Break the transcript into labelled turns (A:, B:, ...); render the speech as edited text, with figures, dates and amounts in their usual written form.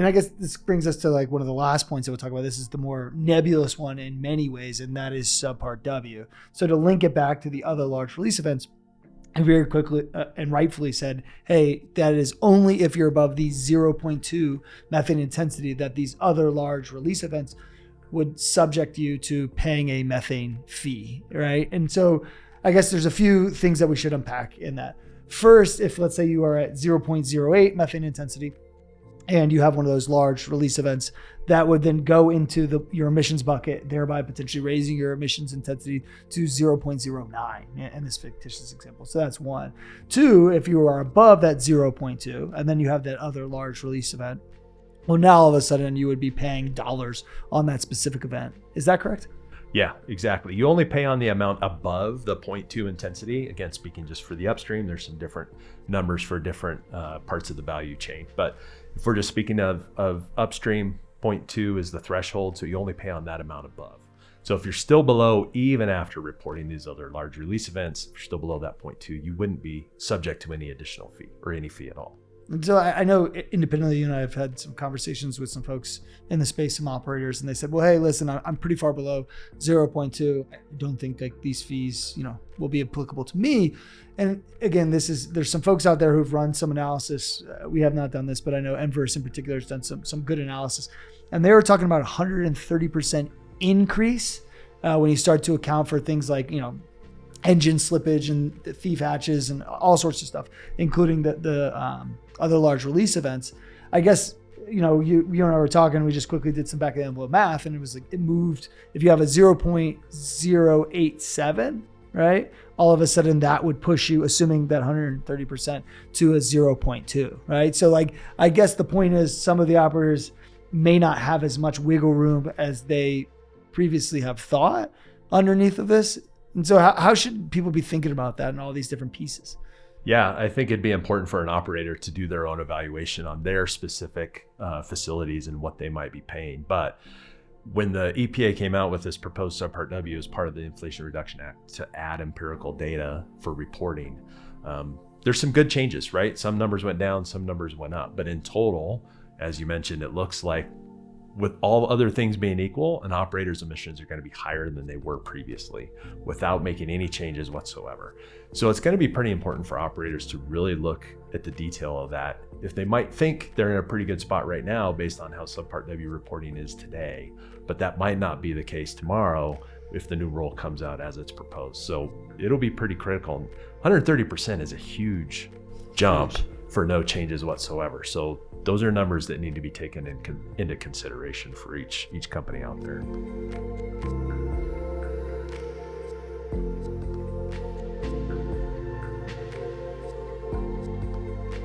A: And I guess this brings us to like one of the last points that we'll talk about. This is the more nebulous one in many ways, and that is subpart W. So to link it back to the other large release events, I very quickly and rightfully said, hey, that is only if you're above the 0.2 methane intensity that these other large release events would subject you to paying a methane fee, right? And so I guess there's a few things that we should unpack in that. First, if let's say you are at 0.08 methane intensity and you have one of those large release events, that would then go into your emissions bucket, thereby potentially raising your emissions intensity to 0.09 in this fictitious example. So that's one. Two, if you are above that 0.2 and then you have that other large release event, well, now all of a sudden you would be paying dollars on that specific event. Is that correct?
B: Yeah, exactly. You only pay on the amount above the 0.2 intensity. Again, speaking just for the upstream, there's some different numbers for different parts of the value chain. But if we're just speaking of upstream, 0.2 is the threshold, so you only pay on that amount above. So if you're still below, even after reporting these other large release events, if you're still below that 0.2, you wouldn't be subject to any additional fee or any fee at all.
A: And so I know independently, you and I have had some conversations with some folks in the space, some operators, and they said, well, hey, listen, I'm pretty far below 0.2. I don't think like these fees, will be applicable to me. And again, there's some folks out there who've run some analysis. We have not done this, but I know Enverse in particular has done some good analysis. And they were talking about 130% increase when you start to account for things like, engine slippage and the thief hatches and all sorts of stuff, including the other large release events. I guess, you and I were talking, we just quickly did some back of the envelope math, and it was like, it moved, if you have a 0.087, right? All of a sudden that would push you, assuming that 130%, to a 0.2, right? So like, I guess the point is some of the operators may not have as much wiggle room as they previously have thought underneath of this. And so how should people be thinking about that and all these different pieces?
B: Yeah, I think it'd be important for an operator to do their own evaluation on their specific facilities and what they might be paying. But when the EPA came out with this proposed Subpart W as part of the Inflation Reduction Act to add empirical data for reporting, there's some good changes, right? Some numbers went down, some numbers went up. But in total, as you mentioned, it looks like with all other things being equal, an operator's emissions are going to be higher than they were previously without making any changes whatsoever. So it's going to be pretty important for operators to really look at the detail of that. If they might think they're in a pretty good spot right now based on how Subpart W reporting is today, but that might not be the case tomorrow if the new rule comes out as it's proposed. So it'll be pretty critical. 130% is a huge jump for no changes whatsoever. So those are numbers that need to be taken into consideration for each company out there.